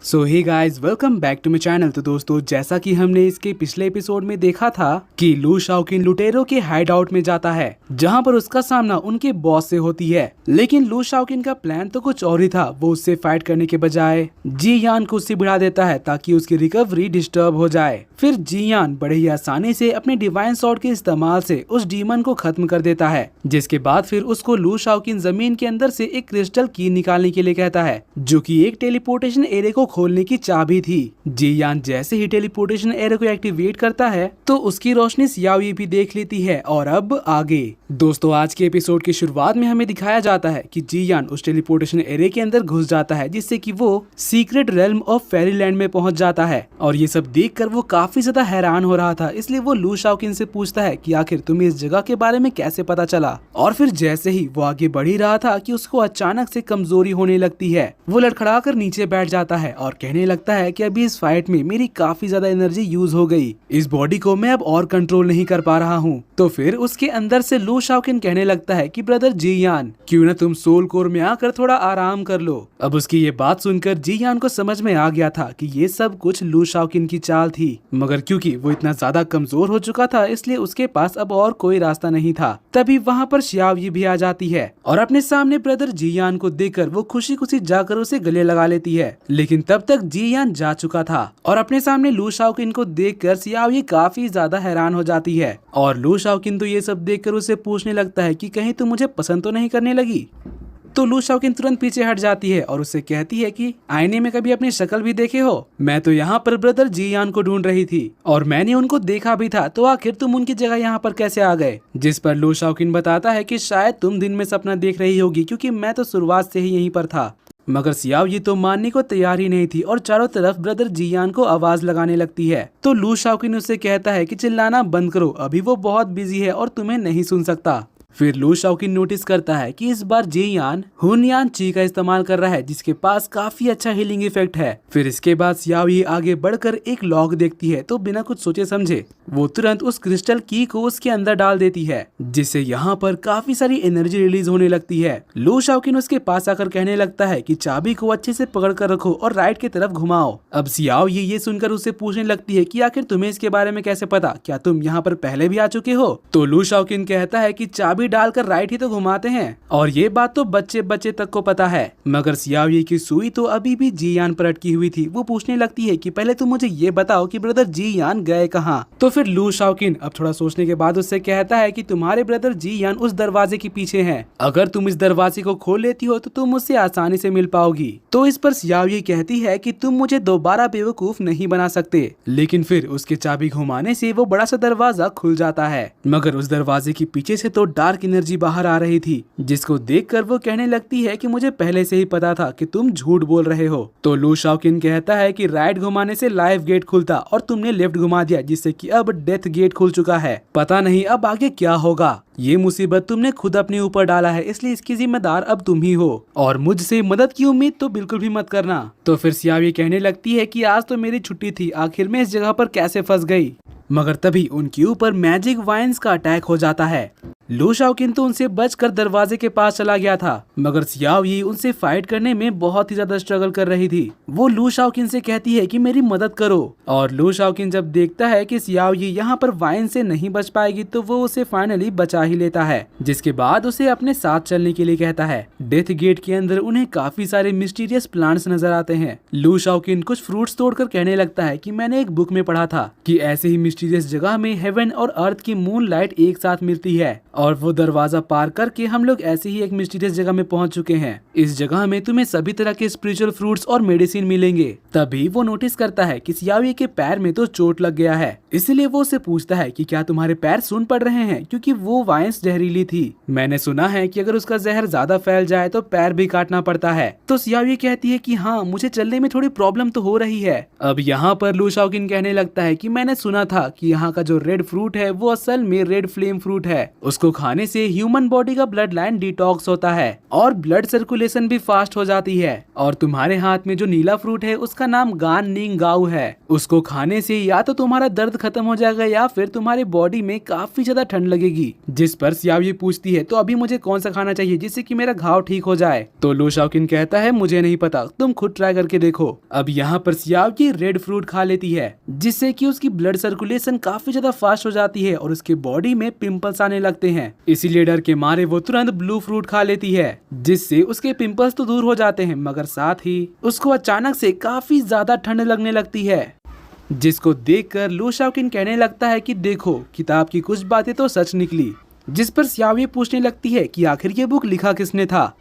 So hey guys, welcome back to my channel. तो दोस्तों, जैसा कि हमने इसके पिछले एपिसोड में देखा था कि लू शाओकिन लुटेरो के हाइड आउट में जाता है, जहां पर उसका सामना उनके बॉस से होती है। लेकिन लू शाओकिन का प्लान तो कुछ और ही था। वो उससे फाइट करने के बजाय जी यान को उससे भिड़ा देता है ताकि उसकी रिकवरी डिस्टर्ब हो जाए। फिर जी यान बड़े ही आसानी से अपने डिवाइन सॉर्ड के इस्तेमाल से उस डीमन को खत्म कर देता है, जिसके बाद फिर उसको लू शाओकिन जमीन के अंदर से एक क्रिस्टल की निकालने के लिए कहता है, जो कि एक टेलीपोर्टेशन एरे को खोलने की चाबी थी। जी यान जैसे ही टेलीपोर्टेशन एरे को एक्टिवेट करता है तो उसकी रोशनी सियाओई भी देख लेती है। और अब आगे दोस्तों, आज के एपिसोड की शुरुआत में हमें दिखाया जाता है कि जी यान उस टेलीपोर्टेशन एरे के अंदर घुस जाता है, जिससे कि वो सीक्रेट रेल्म ऑफ फेरीलैंड में पहुंच जाता है। और ये सब देखकर वो काफी ज्यादा हैरान हो रहा था, इसलिए वो लू शाओकिन से पूछता है कि आखिर तुम्हें इस जगह के बारे में कैसे पता चला। और फिर जैसे ही वो आगे बढ़ ही रहा था कि उसको अचानक से कमजोरी होने लगती है। वो लड़खड़ा कर नीचे बैठ जाता है और कहने लगता है कि अभी इस फाइट में मेरी काफी ज्यादा एनर्जी यूज हो गई, इस बॉडी को मैं अब और कंट्रोल नहीं कर पा रहा हूँ। तो फिर उसके अंदर से लू शाओकिन कहने लगता है कि ब्रदर जी यान, क्यों ना तुम सोल कोर में आकर थोड़ा आराम कर लो। अब उसकी ये बात सुनकर जी यान को समझ में आ गया था कि ये सब कुछ लू शाओकिन की चाल थी, मगर क्योंकि वो इतना ज्यादा कमजोर हो चुका था इसलिए उसके पास अब और कोई रास्ता नहीं था। तभी वहाँ पर शियाओई भी आ जाती है और अपने सामने ब्रदर जी यान को देखकर वो खुशी खुशी जाकर उसे गले लगा लेती है। लेकिन तब तक जी यान जा चुका था और अपने सामने लू शाओकिन को देखकर सियाओई काफी ज्यादा हैरान हो जाती है। और लू शाओकिन तो ये सब देखकर उसे पूछने लगता है कि कहीं तुम मुझे पसंद तो नहीं करने लगी। तो लू शाओकिन तुरंत पीछे हट जाती है और उससे कहती है कि आईने में कभी अपनी शक्ल भी देखे हो? मैं तो यहाँ पर ब्रदर जी यान को ढूंढ रही थी और मैंने उनको देखा भी था, तो आखिर तुम उनकी जगह यहाँ पर कैसे आ गए? जिस पर लू शाओकिन बताता है कि शायद तुम दिन में सपना देख रही होगी, क्योंकि मैं तो शुरुआत से ही यहीं पर था। मगर सियाओई तो मानने को तैयार ही नहीं थी और चारों तरफ ब्रदर जी यान को आवाज लगाने लगती है। तो लू शाओकिन उससे कहता है कि चिल्लाना बंद करो, अभी वो बहुत बिजी है और तुम्हें नहीं सुन सकता। फिर लू शाओकिन नोटिस करता है कि इस बार जी यान हुनयान ची का इस्तेमाल कर रहा है, जिसके पास काफी अच्छा हीलिंग इफेक्ट है। फिर इसके बाद सियाओई आगे बढ़कर एक लॉक देखती है, तो बिना कुछ सोचे समझे वो तुरंत उस क्रिस्टल की को उसके अंदर डाल देती है, जिससे यहाँ पर काफी सारी एनर्जी रिलीज होने लगती है। लू शाओकिन उसके पास आकर कहने लगता है कि चाबी को अच्छे से पकड़ कर रखो और राइट की तरफ घुमाओ। अब सियाओई ये सुनकर उससे पूछने लगती है कि आखिर तुम्हें इसके बारे में कैसे पता? क्या तुम यहाँ पर पहले भी आ चुके हो? तो लू शाओकिन कहता है कि चाबी डालकर राइट ही तो घुमाते हैं, और ये बात तो बच्चे बच्चे तक को पता है। मगर सियाओई की सुई तो अभी भी जी यान पर अटकी हुई थी। वो पूछने लगती है कि पहले तुम मुझे ये बताओ कि ब्रदर जी यान गए कहाँ? तो फिर लू शाओकिन अब थोड़ा सोचने के बाद उससे कहता है कि तुम्हारे ब्रदर जी यान उस दरवाजे के पीछे हैं। अगर तुम इस दरवाजे को खोल लेती हो तो तुम मुझसे आसानी से मिल पाओगी। तो इस पर सियाओई कहती है कि तुम मुझे दोबारा बेवकूफ नहीं बना सकते। लेकिन फिर उसके चाबी घुमाने से वो बड़ा सा दरवाजा खुल जाता है, मगर उस दरवाजे के पीछे से तो डार्क एनर्जी बाहर आ रही थी, जिसको देखकर वो कहने लगती है कि मुझे पहले से ही पता था कि तुम झूठ बोल रहे हो। तो लू शाओकिन कहता है कि राइट घुमाने से लाइफ गेट खुलता और तुमने लेफ्ट घुमा दिया, जिससे कि अब डेथ गेट खुल चुका है। पता नहीं अब आगे क्या होगा। ये मुसीबत तुमने खुद अपने ऊपर डाला है, इसलिए इसकी जिम्मेदार अब तुम ही हो और मुझसे मदद की उम्मीद तो बिल्कुल भी मत करना। तो फिर सियाओई कहने लगती है कि आज तो मेरी छुट्टी थी, आखिर में इस जगह पर कैसे फंस गई? मगर तभी उनके ऊपर मैजिक वाइन्स का अटैक हो जाता है। लू शाओकिन तो उनसे बचकर दरवाजे के पास चला गया था, मगर सियाओई उनसे फाइट करने में बहुत ही ज्यादा स्ट्रगल कर रही थी। वो लू शाओकिन से कहती है कि मेरी मदद करो, और लू शाओकिन जब देखता है कि सियाओई यहाँ पर वाइन से नहीं बच पाएगी तो वो उसे फाइनली बचा ही लेता है, जिसके बाद उसे अपने साथ चलने के लिए कहता है। डेथ गेट के अंदर उन्हें काफी सारे मिस्टीरियस प्लांट्स नजर आते हैं। लू शाओकिन कुछ फ्रूट्स तोड़कर कहने लगता है कि मैंने एक बुक में पढ़ा था कि ऐसे ही मिस्टीरियस जगह में हेवन और अर्थ की मून लाइट एक साथ मिलती है, और वो दरवाजा पार करके हम लोग ऐसे ही एक मिस्टीरियस जगह में पहुंच चुके हैं। इस जगह में तुम्हें सभी तरह के स्पिरिचुअल फ्रूट्स और मेडिसिन मिलेंगे। तभी वो नोटिस करता है कि सियाओई के पैर में तो चोट लग गया है, इसलिए वो उसे पूछता है कि क्या तुम्हारे पैर सून पड़ रहे हैं, क्योंकि वो वाइन्स जहरीली थी। मैंने सुना है कि अगर उसका जहर ज्यादा फैल जाए तो पैर भी काटना पड़ता है। तो सियाओई कहती है कि हाँ, मुझे चलने में थोड़ी प्रॉब्लम तो हो रही है। अब यहाँ पर लू शाओकिन कहने लगता है कि मैंने सुना था कि यहाँ का जो रेड फ्रूट है वो असल में रेड फ्लेम फ्रूट है। उसको खाने से ह्यूमन बॉडी का ब्लड लाइन डिटॉक्स होता है और ब्लड सर्कुलेशन भी फास्ट हो जाती है। और तुम्हारे हाथ में जो नीला फ्रूट है उसका जिसका नाम गान निंग गाओ है। उसको खाने से या तो तुम्हारा दर्द खत्म हो जाएगा या फिर तुम्हारे बॉडी में काफी ज्यादा ठंड लगेगी। जिस पर सियाओ ये पूछती है तो अभी मुझे कौन सा खाना चाहिए जिससे कि मेरा घाव ठीक हो जाए। तो लू शाओकिन कहता है मुझे नहीं पता, तुम खुद ट्राई करके देखो। अब यहाँ पर सियाओ की रेड फ्रूट खा लेती है जिससे कि उसकी ब्लड सर्कुलेशन काफी ज्यादा फास्ट हो जाती है और उसके बॉडी में पिंपल्स आने लगते हैं। इसीलिए डर के मारे वो तुरंत ब्लू फ्रूट खा लेती है जिससे उसके पिंपल्स तो दूर हो जाते हैं मगर साथ ही उसको अचानक से काफी ज्यादा ठंड लगने लगती है। जिसको देखकर लू शाओकिन कहने लगता है कि देखो किताब की कुछ बातें तो सच निकली। जिस पर सियाओ ये पूछने लगती है कि आखिर ये बुक लिखा किसने था।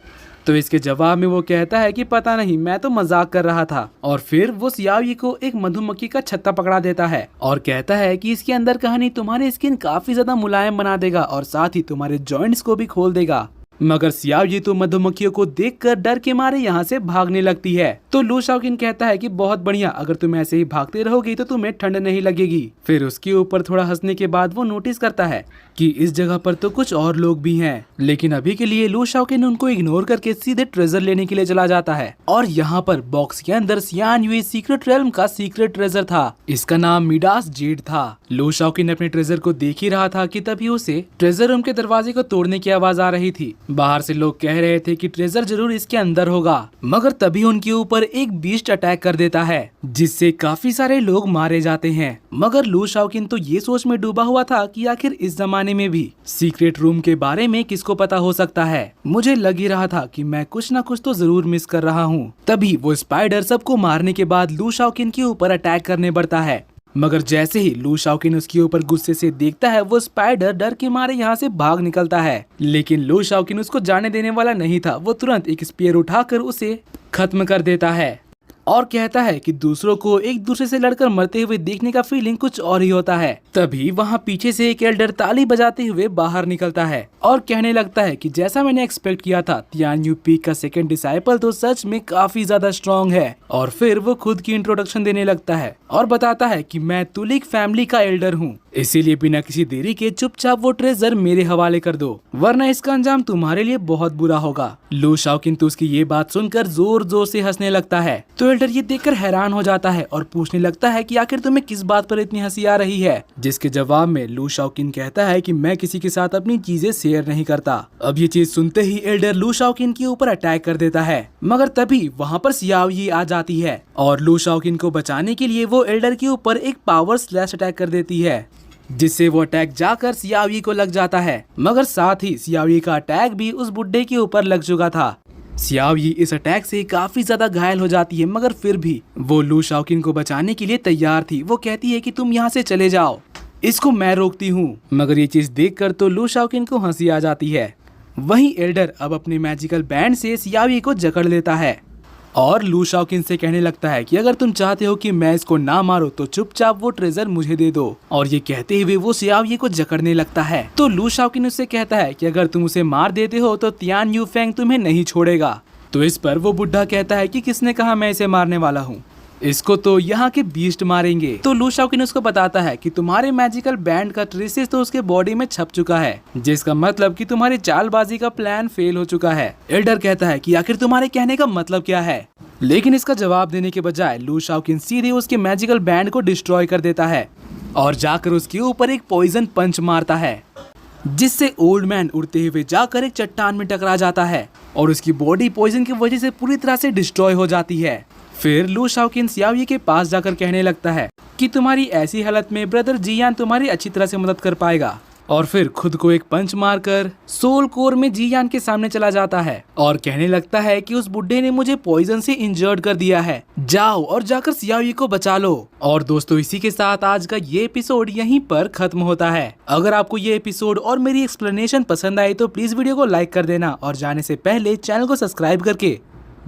तो इसके जवाब में वो कहता है कि पता नहीं, मैं तो मजाक कर रहा था। और फिर वो सियाओ ये को एक मधुमक्खी का छत्ता पकड़ा देता है और कहता है कि इसके अंदर कहानी तुम्हारी स्किन काफी ज्यादा मुलायम बना देगा और साथ ही तुम्हारे जॉइंट्स को भी खोल देगा। मगर सियाओ ये तो मधुमक्खियों को देखकर डर के मारे यहाँ से भागने लगती है। तो लू शाओकिन कहता है कि बहुत बढ़िया, अगर तुम ऐसे ही भागते रहोगी तो तुम्हें ठंड नहीं लगेगी। फिर उसके ऊपर थोड़ा हंसने के बाद वो नोटिस करता है कि इस जगह पर तो कुछ और लोग भी हैं, लेकिन अभी के लिए लू शाओकिन उनको इग्नोर करके सीधे ट्रेजर लेने के लिए चला जाता है। और यहाँ पर बॉक्स के अंदर सियान यूई सीक्रेट रेल्म का सीक्रेट ट्रेजर था। इसका नाम मिडास जेड था। लू शाओकिन अपने ट्रेजर को देख ही रहा था कि तभी उसे ट्रेजर रूम के दरवाजे को तोड़ने की आवाज आ रही थी। बाहर से लोग कह रहे थे कि ट्रेजर जरूर इसके अंदर होगा, मगर तभी उनके ऊपर एक बीस्ट अटैक कर देता है जिससे काफी सारे लोग मारे जाते हैं। मगर लू शाओकिन तो ये सोच में डूबा हुआ था कि आखिर इस जमाने में भी सीक्रेट रूम के बारे में किसको पता हो सकता है। मुझे लग ही रहा था कि मैं कुछ न कुछ तो जरूर मिस कर रहा हूँ। तभी वो स्पाइडर सबको मारने के बाद लू शाओकिन के ऊपर अटैक करने बढ़ता है। मगर जैसे ही लू शाओकिन उसके ऊपर गुस्से से देखता है वो स्पाइडर डर के मारे यहाँ से भाग निकलता है। लेकिन लू शाओकिन उसको जाने देने वाला नहीं था। वो तुरंत एक स्पीयर उठाकर उसे खत्म कर देता है और कहता है कि दूसरों को एक दूसरे से लड़कर मरते हुए देखने का फीलिंग कुछ और ही होता है। तभी वहाँ पीछे से एक एल्डर ताली बजाते हुए बाहर निकलता है और कहने लगता है कि जैसा मैंने एक्सपेक्ट किया था, तियान यू पीक का सेकंड डिसाइपल तो सच में काफी ज्यादा स्ट्रॉन्ग है। और फिर वो खुद की इंट्रोडक्शन देने लगता है और बताता है कि मैं तुलिक फैमिली का एल्डर हूँ, इसीलिए बिना किसी देरी के चुपचाप वो ट्रेजर मेरे हवाले कर दो, वरना इसका अंजाम तुम्हारे लिए बहुत बुरा होगा। लू शाओकिन तो उसकी ये बात सुनकर जोर जोर से हंसने लगता है। तो एल्डर ये देखकर हैरान हो जाता है और पूछने लगता है कि आखिर तुम्हें किस बात पर इतनी हंसी आ रही है। जिसके जवाब में लू शाओकिन कहता है कि मैं किसी के साथ अपनी चीजें शेयर नहीं करता। अब ये चीज सुनते ही एल्डर लू शाओकिन के ऊपर अटैक कर देता है। मगर तभी वहाँ पर सियाओ ये आ जाती है और लू शाओकिन को बचाने के लिए वो एल्डर के ऊपर एक पावर स्लैश अटैक कर देती है जिससे वो अटैक जाकर सियाओ ये को लग जाता है। मगर साथ ही सियाओ ये का अटैक भी उस बुड्ढे के ऊपर लग चुका था। सियाओ ये इस अटैक से काफी ज्यादा घायल हो जाती है, मगर फिर भी वो लू शाओकिन को बचाने के लिए तैयार थी। वो कहती है कि तुम यहाँ से चले जाओ, इसको मैं रोकती हूँ। मगर ये चीज देखकर तो लू शाओकिन को हंसी आ जाती है। वहीं एल्डर अब अपने मैजिकल बैंड से सियाओ ये को जकड़ लेता है और लू शाओकिन से कहने लगता है कि अगर तुम चाहते हो कि मैं इसको ना मारूं तो चुपचाप वो ट्रेजर मुझे दे दो। और ये कहते हुए वो सियाओ ये को जकड़ने लगता है। तो लू शाओकिन उससे कहता है कि अगर तुम उसे मार देते हो तो तियान यू फेंग तुम्हें नहीं छोड़ेगा। तो इस पर वो बुढ़ा कहता है कि किसने कहा मैं इसे मारने वाला हूँ, इसको तो यहाँ के बीस्ट मारेंगे। तो लू शाओकिन उसको बताता है कि तुम्हारे मैजिकल बैंड का ट्रेसेस तो उसके बॉडी में छप चुका है, जिसका मतलब कि तुम्हारी चालबाजी का प्लान फेल हो चुका है। एल्डर कहता है कि आखिर तुम्हारे कहने का मतलब क्या है, लेकिन इसका जवाब देने के बजाय लू शाओकिन सीधे उसके मैजिकल बैंड को डिस्ट्रॉय कर देता है और जाकर उसके ऊपर एक पॉइजन पंच मारता है जिससे ओल्ड मैन उड़ते हुए जाकर एक चट्टान में टकरा जाता है और उसकी बॉडी पॉइजन की वजह से पूरी तरह से डिस्ट्रॉय हो जाती है। फिर लू शाओकिन सियाओ ये के पास जाकर कहने लगता है कि तुम्हारी ऐसी हालत में ब्रदर जियान तुम्हारी अच्छी तरह से मदद कर पाएगा। और फिर खुद को एक पंच मारकर सोल कोर में जियान के सामने चला जाता है और कहने लगता है कि उस बुड्ढे ने मुझे पॉइजन से इंजर्ड कर दिया है, जाओ और जाकर सियाओ ये को बचा लो। और दोस्तों इसी के साथ आज का ये एपिसोड यहीं पर खत्म होता है। अगर आपको ये एपिसोड और मेरी एक्सप्लेनेशन पसंद आई तो प्लीज वीडियो को लाइक कर देना और जाने से पहले चैनल को सब्सक्राइब करके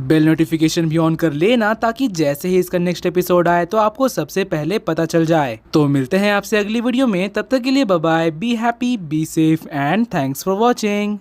बेल नोटिफिकेशन भी ऑन कर लेना, ताकि जैसे ही इसका नेक्स्ट एपिसोड आए तो आपको सबसे पहले पता चल जाए। तो मिलते हैं आपसे अगली वीडियो में, तब तक के लिए bye bye, be happy, be safe and thanks for watching.